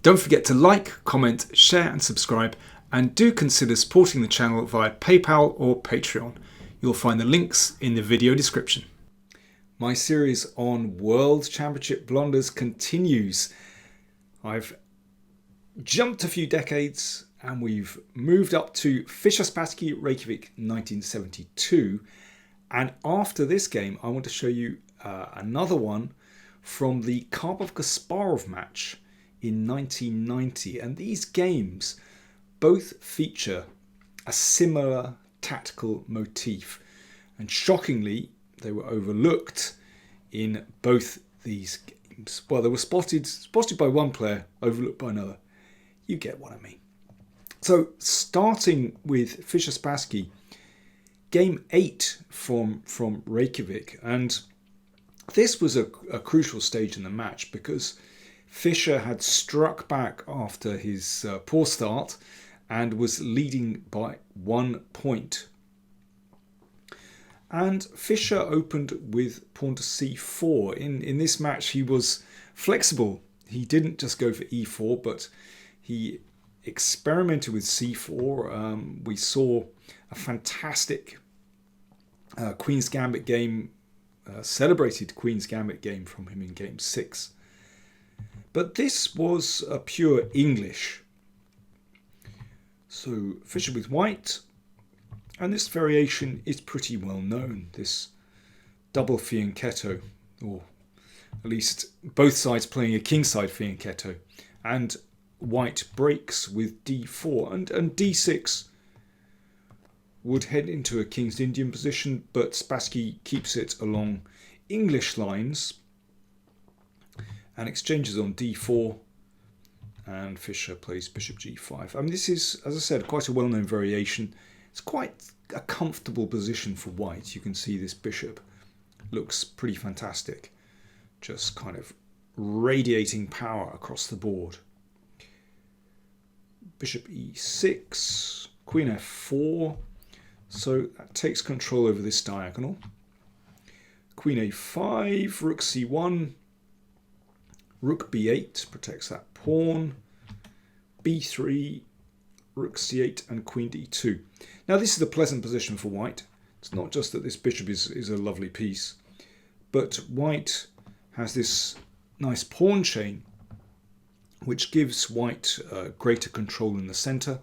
Don't forget to like, comment, share and subscribe, and do consider supporting the channel via PayPal or Patreon. You'll find the links in the video description. My series on World Championship blunders continues. I've jumped a few decades and we've moved up to Fischer, Spassky, Reykjavik 1972. And after this game, I want to show you another one from the Karpov-Kasparov match in 1990. And these games both feature a similar tactical motif. And shockingly, they were overlooked in both these games. Well, they were spotted by one player, overlooked by another. You get what I mean. So, starting with Fischer Spassky, game 8 from Reykjavik, and this was a crucial stage in the match because Fischer had struck back after his poor start and was leading by 1 point. And Fischer opened with pawn to c4. In this match, he was flexible. He didn't just go for e4, but he experimented with c4. We saw a fantastic Queen's Gambit game, celebrated Queen's Gambit game from him in game 6. But this was a pure English. So Fischer with white, and this variation is pretty well known, this double fianchetto, or at least both sides playing a kingside fianchetto, and white breaks with d4, and d6 would head into a King's Indian position, but Spassky keeps it along English lines and exchanges on d4, and Fischer plays bishop g5. I mean, this is, as I said, quite a well-known variation. It's quite a comfortable position for white. You can see this bishop looks pretty fantastic, just kind of radiating power across the board. Bishop e6, queen f4, so that takes control over this diagonal. Queen a5, rook c1, rook b8 protects that pawn, b3, rook c8 and queen d2. Now this is a pleasant position for white. It's not just that this bishop is a lovely piece, but white has this nice pawn chain which gives white greater control in the centre.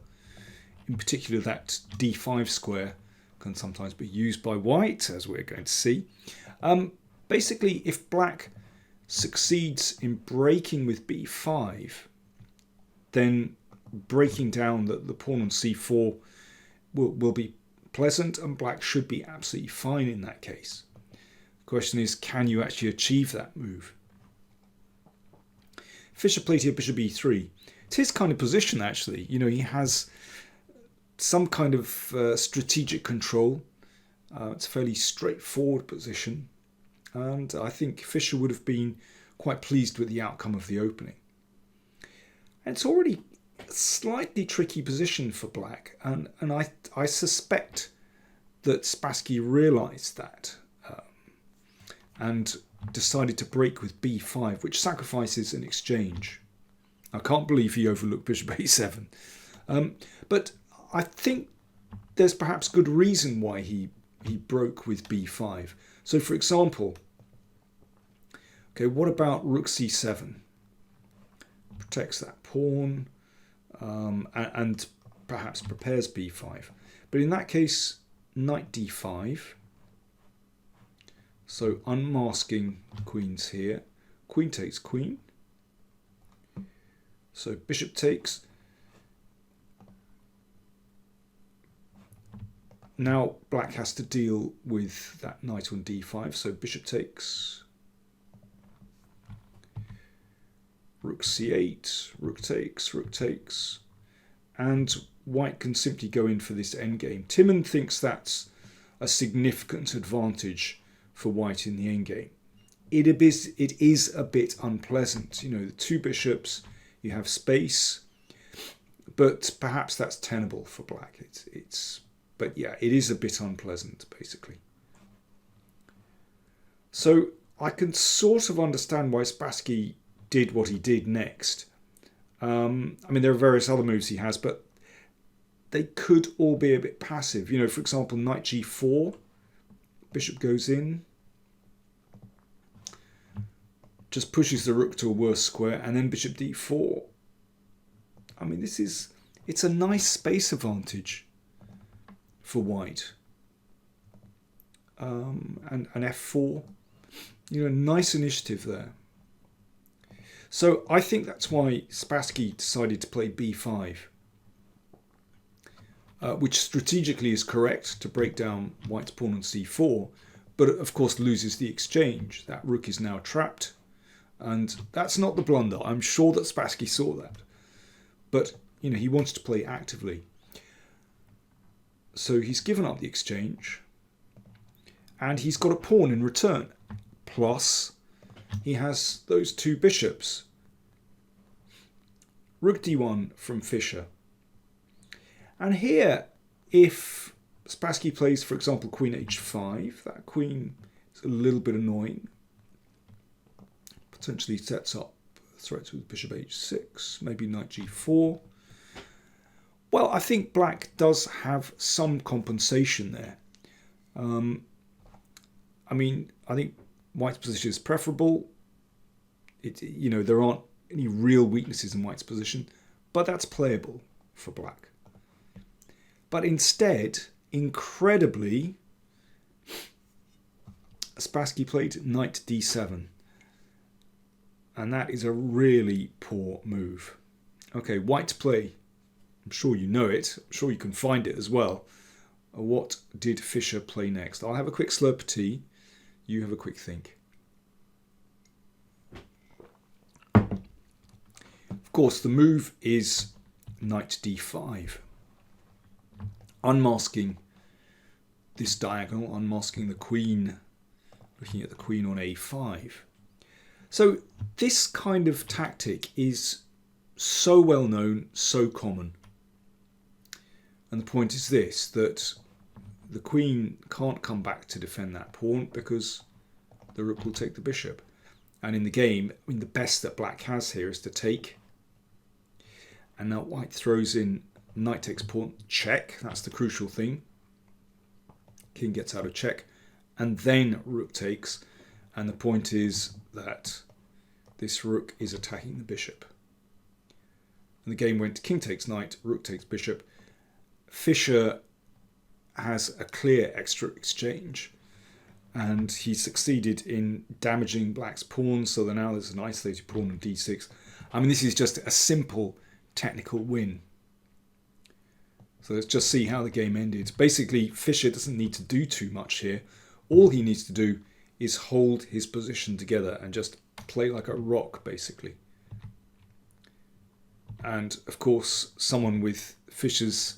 In particular, that d5 square can sometimes be used by white, as we're going to see. Basically, if black succeeds in breaking with b5, then breaking down the pawn on c4 will be pleasant, and black should be absolutely fine in that case. The question is, can you actually achieve that move? Fischer played here bishop e3. It's his kind of position, actually. You know, he has some kind of strategic control. It's a fairly straightforward position, and I think Fischer would have been quite pleased with the outcome of the opening. And it's already a slightly tricky position for black, and I suspect that Spassky realised that and decided to break with b5, which sacrifices an exchange. I can't believe he overlooked bishop a7. But I think there's perhaps good reason why he broke with b5. So for example, okay, what about rook c7? Protects that pawn and perhaps prepares b5. But in that case, knight d5. So unmasking queens here. Queen takes queen. So bishop takes. Now black has to deal with that knight on d5. So bishop takes. Rook c8, rook takes, and white can simply go in for this endgame. Timon thinks that's a significant advantage for white in the endgame. It is a bit unpleasant. You know, the two bishops, you have space, but perhaps that's tenable for black. But yeah, it is a bit unpleasant, basically. So I can sort of understand why Spassky did what he did next. I mean, there are various other moves he has, but they could all be a bit passive. You know, for example, knight g4, bishop goes in, just pushes the rook to a worse square, and then bishop d4. I mean, it's a nice space advantage for white. And f4, you know, nice initiative there. So I think that's why Spassky decided to play b5, which strategically is correct to break down white's pawn on c4, but of course loses the exchange. That rook is now trapped, and that's not the blunder. I'm sure that Spassky saw that, but you know, he wanted to play actively. So he's given up the exchange, and he's got a pawn in return. Plus, he has those two bishops. Rook d1 from Fischer. And here, if Spassky plays, for example, queen h5, that queen is a little bit annoying. Potentially sets up threats with bishop h6, maybe knight g4. Well, I think black does have some compensation there. I mean, I think white's position is preferable. You know, there aren't any real weaknesses in white's position, but that's playable for black. But instead, incredibly, Spassky played knight d7. And that is a really poor move. Okay, white to play. I'm sure you know it. I'm sure you can find it as well. What did Fischer play next? I'll have a quick slurp of tea. You have a quick think. Of course, the move is knight d5. Unmasking this diagonal, unmasking the queen, looking at the queen on a5. So this kind of tactic is so well known, so common. And the point is this, that the queen can't come back to defend that pawn because the rook will take the bishop. And in the game, I mean, the best that black has here is to take. And now white throws in knight takes pawn, check. That's the crucial thing. King gets out of check. And then rook takes. And the point is that this rook is attacking the bishop. And the game went king takes knight, rook takes bishop. Fischer has a clear extra exchange, and he succeeded in damaging black's pawn, so that now there's an isolated pawn on d6. I mean, this is just a simple technical win. So let's just see how the game ended. Basically, Fischer doesn't need to do too much here. All he needs to do is hold his position together and just play like a rock, basically. And of course, someone with Fischer's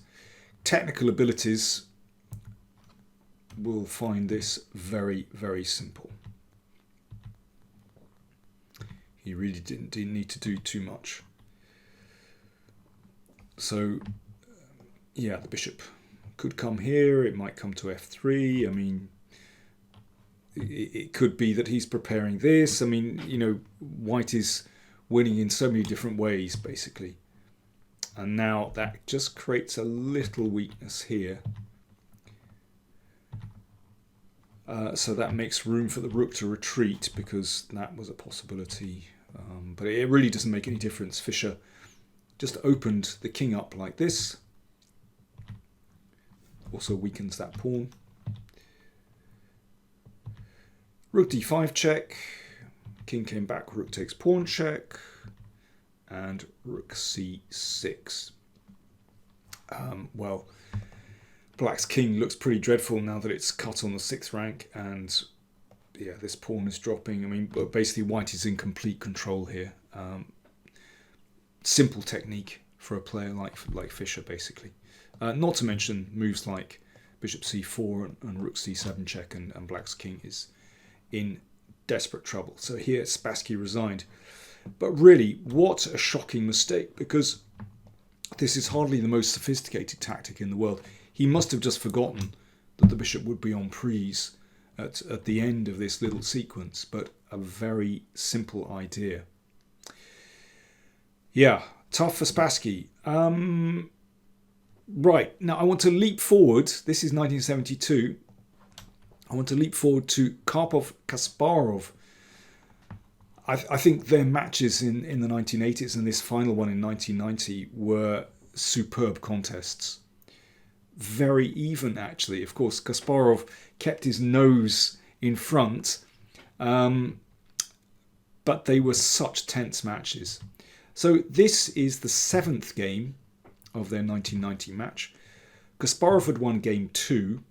technical abilities will find this very, very simple. He really didn't need to do too much. So, yeah, the bishop could come here. It might come to f3. I mean, it could be that he's preparing this. I mean, you know, white is winning in so many different ways, basically. And now that just creates a little weakness here. So that makes room for the rook to retreat, because that was a possibility. But it really doesn't make any difference. Fischer just opened the king up like this. Also weakens that pawn. Rook d5 check. King came back, rook takes pawn check. And rook c6. Well, black's king looks pretty dreadful now that it's cut on the 6th rank, and yeah, this pawn is dropping. I mean, basically white is in complete control here. Simple technique for a player like Fischer, basically. Not to mention moves like bishop c4 and rook c7 check, and black's king is in desperate trouble. So here Spassky resigned. But really, what a shocking mistake, because this is hardly the most sophisticated tactic in the world. He must have just forgotten that the bishop would be en prise at the end of this little sequence, but a very simple idea. Yeah, Tough for Spassky. Right, now I want to leap forward. This is 1972. I want to leap forward to Karpov Kasparov. I think their matches in the 1980s and this final one in 1990 were superb contests. Very even, actually. Of course, Kasparov kept his nose in front, but they were such tense matches. So this is the 7th game of their 1990 match. Kasparov had won game 2,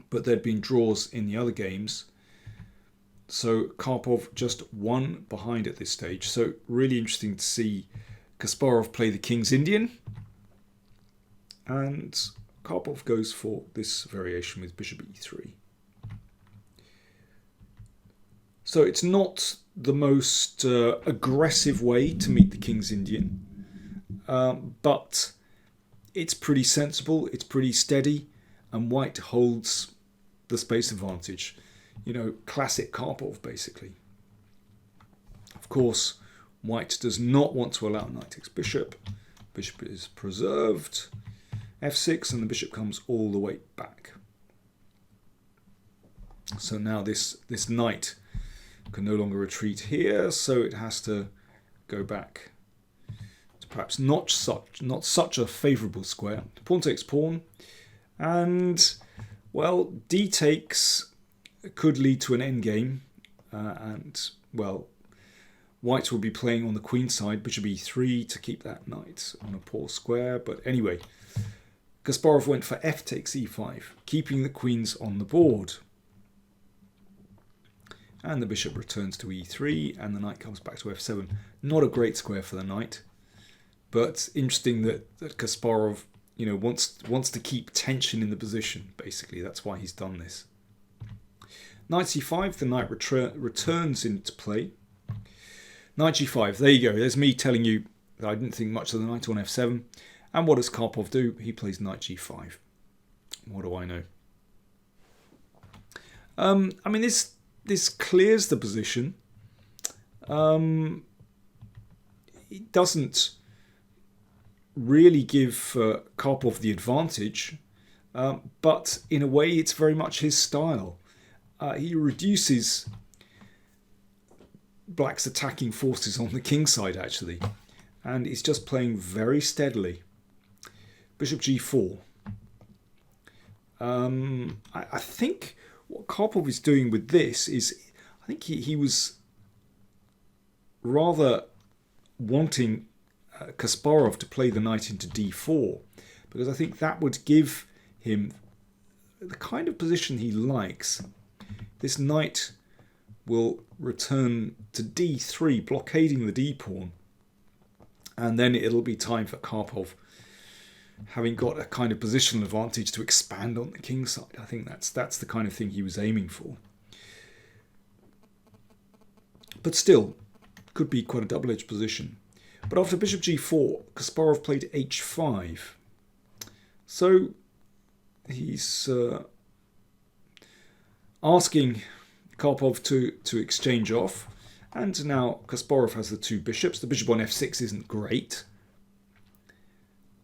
but there'd been draws in the other games. So Karpov just one behind at this stage. So really interesting to see Kasparov play the King's Indian. And Karpov goes for this variation with bishop e3. So it's not the most aggressive way to meet the King's Indian. But it's pretty sensible, it's pretty steady, and White holds the space advantage. You know, classic Karpov, basically. Of course, White does not want to allow knight takes bishop. Bishop is preserved. f6, and the bishop comes all the way back. So now this knight can no longer retreat here, so it has to go back to perhaps not such a favourable square. Pawn takes pawn, and well, d takes could lead to an endgame, and well, White will be playing on the queen side, bishop e3 to keep that knight on a poor square. But anyway, Kasparov went for f takes e5, keeping the queens on the board. And the bishop returns to e3, and the knight comes back to f7. Not a great square for the knight, but interesting that Kasparov, you know, wants to keep tension in the position. Basically, that's why he's done this. Knight c5, the knight returns into play. Knight g5, there you go. There's me telling you that I didn't think much of the knight on f7. And what does Karpov do? He plays knight g5. What do I know? I mean, this clears the position. It doesn't really give Karpov the advantage, but in a way it's very much his style. He reduces Black's attacking forces on the king side, actually, and he's just playing very steadily. Bishop g4. I think what Karpov is doing with this is, I think he was rather wanting Kasparov to play the knight into d4, because I think that would give him the kind of position he likes. This knight will return to d3, blockading the d-pawn, and then it'll be time for Karpov, having got a kind of positional advantage, to expand on the king side. I think that's the kind of thing he was aiming for. But still, could be quite a double-edged position. But after bishop g4, Kasparov played h5. So he's asking Karpov to exchange off. And now Kasparov has the two bishops. The bishop on f6 isn't great.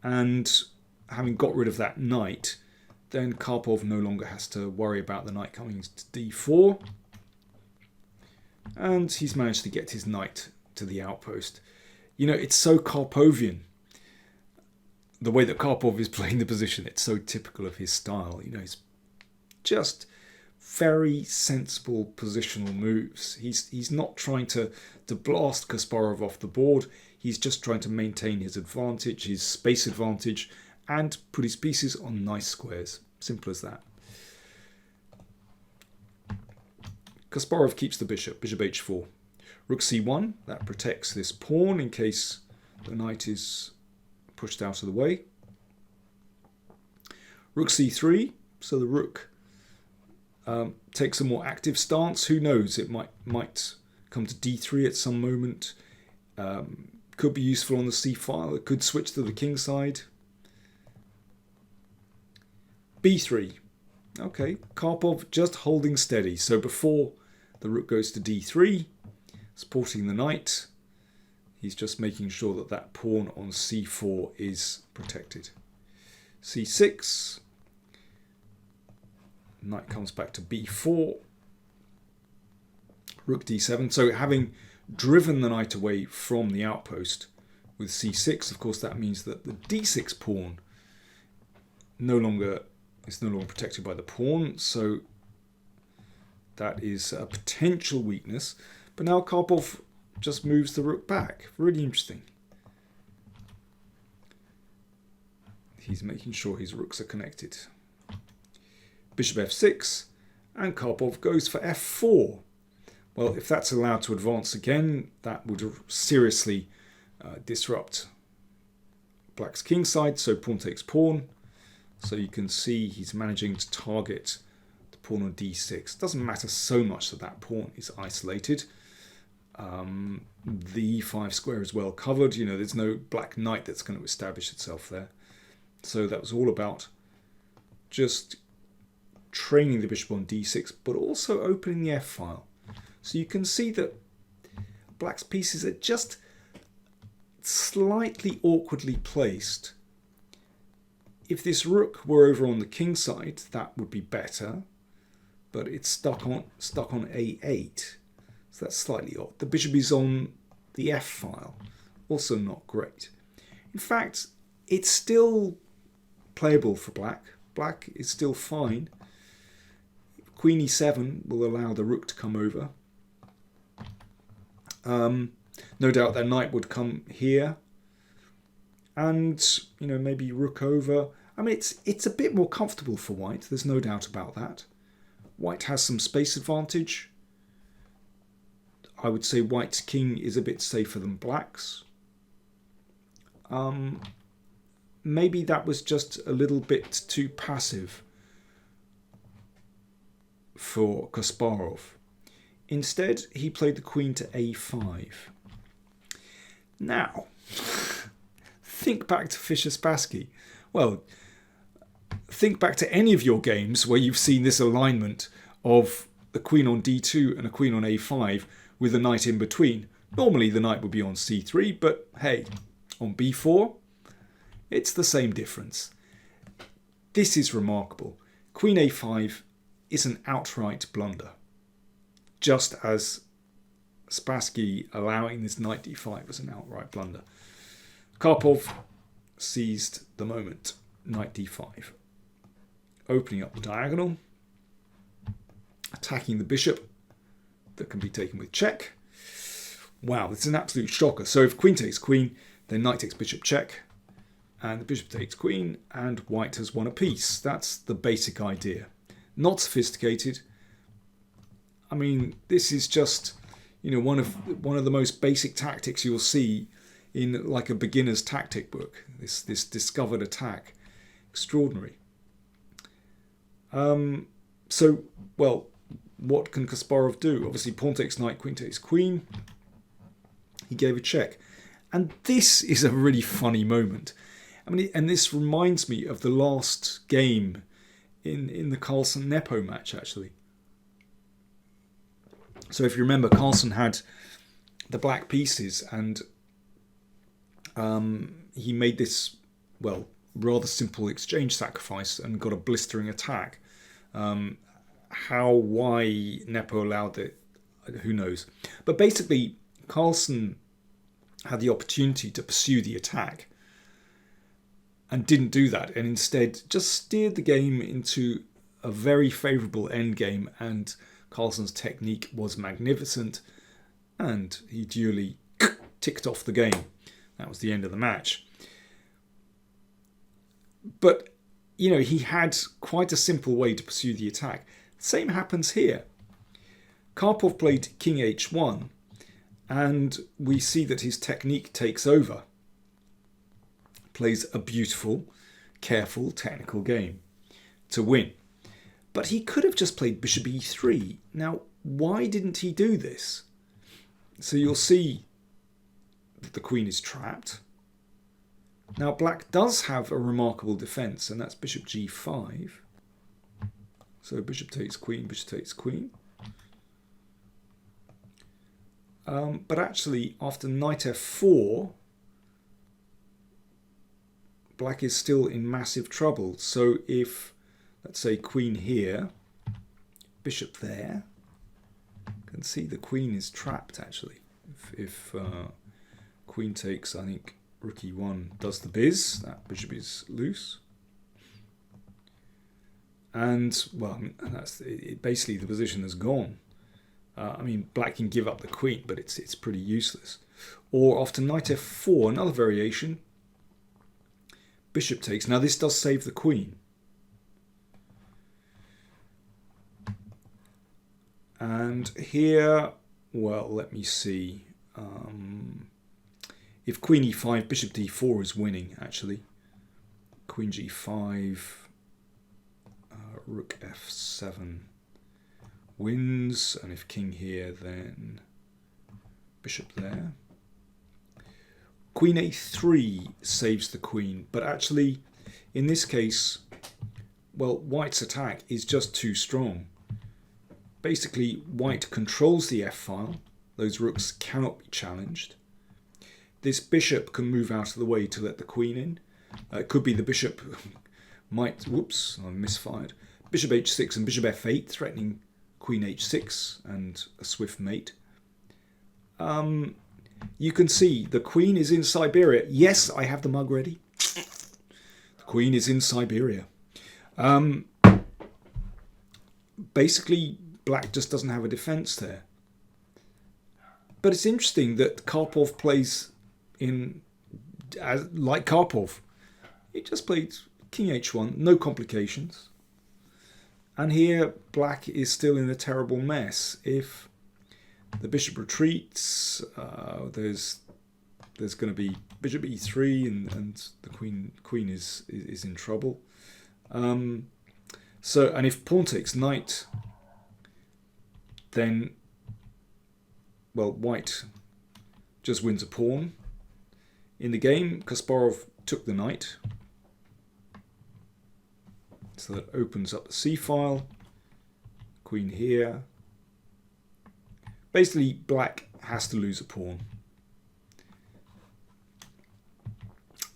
And having got rid of that knight, then Karpov no longer has to worry about the knight coming to d4. And he's managed to get his knight to the outpost. You know, it's so Karpovian, the way that Karpov is playing the position. It's so typical of his style. You know, he's just very sensible positional moves. He's not trying to blast Kasparov off the board. He's just trying to maintain his advantage, his space advantage, and put his pieces on nice squares. Simple as that. Kasparov keeps the bishop, bishop h4. Rook c1, that protects this pawn in case the knight is pushed out of the way. Rook c3, so the rook takes a more active stance. Who knows, it might come to d3 at some moment. Could be useful on the c-file. It could switch to the king side. b3. Okay, Karpov just holding steady. So before the rook goes to d3, supporting the knight, He's just making sure that that pawn on c4 is protected. c6. Knight comes back to b4. Rook d7. So having driven the knight away from the outpost with c6, of course, that means that the d6 pawn is no longer protected by the pawn. So that is a potential weakness. But now Karpov just moves the rook back. Really interesting. He's making sure his rooks are connected. Bishop f6, and Karpov goes for f4. Well, if that's allowed to advance again, that would seriously disrupt Black's kingside. So pawn takes pawn. So you can see he's managing to target the pawn on d6. Doesn't matter so much that that pawn is isolated. The e5 square is well covered. You know, there's no black knight that's going to establish itself there. So that was all about just training the bishop on d6, but also opening the f-file. So you can see that Black's pieces are just slightly awkwardly placed. If this rook were over on the king side, that would be better, but it's stuck on a8, so that's slightly odd. The bishop is on the f-file, also not great. In fact, it's still playable for Black. Black is still fine. Queen e7 will allow the rook to come over. No doubt their knight would come here, and you know, maybe rook over. I mean, it's a bit more comfortable for White. There's no doubt about that. White has some space advantage. I would say White's king is a bit safer than Black's. Maybe that was just a little bit too passive for Kasparov. Instead, he played the queen to a5. Now, think back to Fischer Spassky. Well, think back to any of your games where you've seen this alignment of a queen on d2 and a queen on a5 with a knight in between. Normally the knight would be on c3, but hey, on b4, it's the same difference. This is remarkable. Queen a5 is an outright blunder, just as Spassky allowing this knight d5 was an outright blunder. Karpov seized the moment. Knight d5. Opening up the diagonal. Attacking the bishop that can be taken with check. Wow, this is an absolute shocker. So if queen takes queen, then knight takes bishop check. And the bishop takes queen, and White has won a piece. That's the basic idea. Not sophisticated. I mean, this is just, you know, one of the most basic tactics you'll see in like a beginner's tactic book. This discovered attack, extraordinary. So, well, what can Kasparov do? Obviously, pawn takes knight, queen takes queen. He gave a check, and this is a really funny moment. I mean, and this reminds me of the last game in the Carlsen-Nepo match, actually. So if you remember, Carlsen had the black pieces, and he made this, well, rather simple exchange sacrifice and got a blistering attack. Why Nepo allowed it, who knows. But basically, Carlsen had the opportunity to pursue the attack and didn't do that, and instead just steered the game into a very favourable endgame, and Carlsen's technique was magnificent, and he duly ticked off the game. That was the end of the match. But, you know, he had quite a simple way to pursue the attack. Same happens here. Karpov played king h1, and we see that his technique takes over. Plays a beautiful, careful, technical game to win. But he could have just played bishop e3. Now, why didn't he do this? So you'll see that the queen is trapped. Now, black does have a remarkable defence, and that's bishop g5. So bishop takes queen, bishop takes queen. But actually, after knight f4, black is still in massive trouble. So if, let's say, queen here, bishop there, you can see the queen is trapped, actually. If queen takes, I think rook e1 does the biz, that bishop is loose. And, well, that's basically the position has gone. I mean, black can give up the queen, but it's pretty useless. Or after knight f4, another variation, bishop takes. Now this does save the queen. And here, well, let me see. If queen e5, bishop d4 is winning, actually. Queen g5, rook f7 wins. And if king here, then bishop there. Queen a3 saves the queen, but actually, in this case, well, white's attack is just too strong. Basically, white controls the f-file. Those rooks cannot be challenged. This bishop can move out of the way to let the queen in. It could be the bishop might, whoops, I misfired. Bishop h6 and bishop f8, threatening queen h6 and a swift mate. You can see the queen is in Siberia. Yes, I have the mug ready. The queen is in Siberia. Basically, black just doesn't have a defense there. But it's interesting that Karpov plays like Karpov. He just played king h1, no complications. And here, black is still in a terrible mess. If the bishop retreats, there's going to be bishop e3, and the queen is in trouble. And if pawn takes knight, then, well, white just wins a pawn. In the game, Kasparov took the knight. So that opens up the c-file. Queen here. Basically, black has to lose a pawn.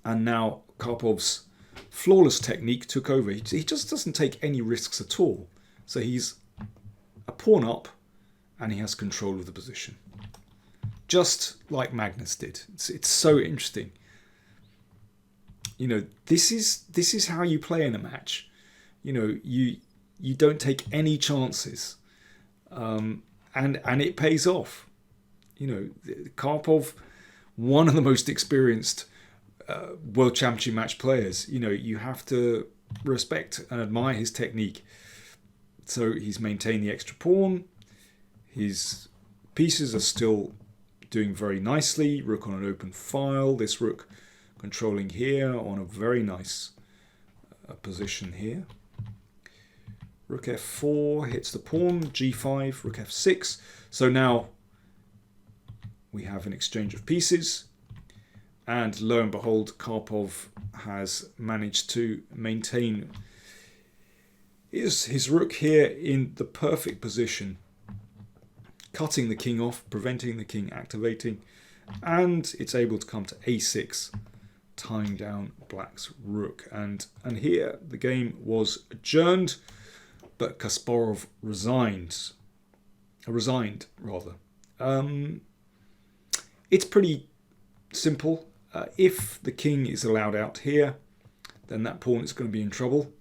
And now Karpov's flawless technique took over. He just doesn't take any risks at all. So he's a pawn up, and he has control of the position. Just like Magnus did. It's so interesting. You know, this is how you play in a match. You know, you don't take any chances, and it pays off. You know, Karpov, one of the most experienced world championship match players. You know, you have to respect and admire his technique. So he's maintained the extra pawn. His pieces are still doing very nicely. Rook on an open file. This rook controlling here on a very nice position here. Rook f4 hits the pawn. G5, rook f6. So now we have an exchange of pieces. And lo and behold, Karpov has managed to maintain his rook here in the perfect position, cutting the king off, preventing the king activating, and it's able to come to a6, tying down black's rook. And here the game was adjourned, but Kasparov resigned. It's pretty simple. If the king is allowed out here, then that pawn is going to be in trouble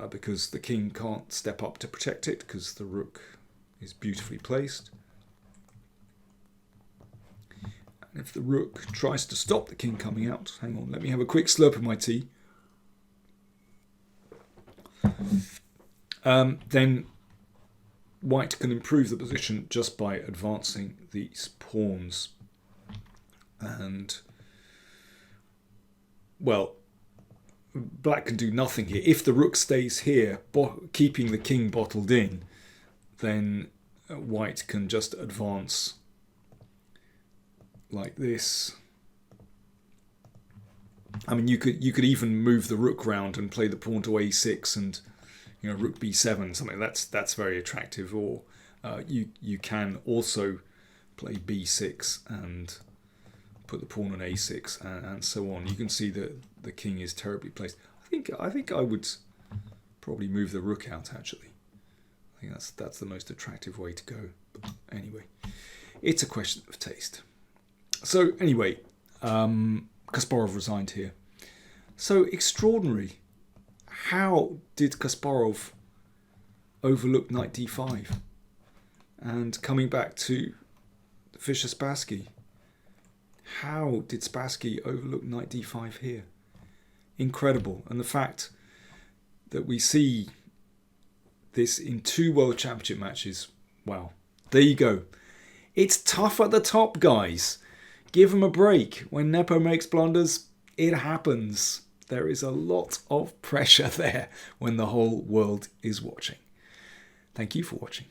because the king can't step up to protect it because the rook is beautifully placed. And if the rook tries to stop the king coming out, hang on, let me have a quick slurp of my tea. Then white can improve the position just by advancing these pawns. And, well, black can do nothing here. If the rook stays here, keeping the king bottled in, then white can just advance like this. I mean, you could even move the rook round and play the pawn to a6 and, you know, rook b7, something that's very attractive. Or you can also play b6 and put the pawn on a6 and so on. You can see that the king is terribly placed. I think I would probably move the rook out, actually. I think that's the most attractive way to go. But anyway, it's a question of taste. So anyway, Kasparov resigned here. So extraordinary. How did Kasparov overlook knight d5? And coming back to Fischer Spassky, how did Spassky overlook knight d5 here? Incredible. And the fact that we see this in 2 World Championship matches, wow. There you go. It's tough at the top, guys. Give them a break. When Nepo makes blunders, it happens. There is a lot of pressure there when the whole world is watching. Thank you for watching.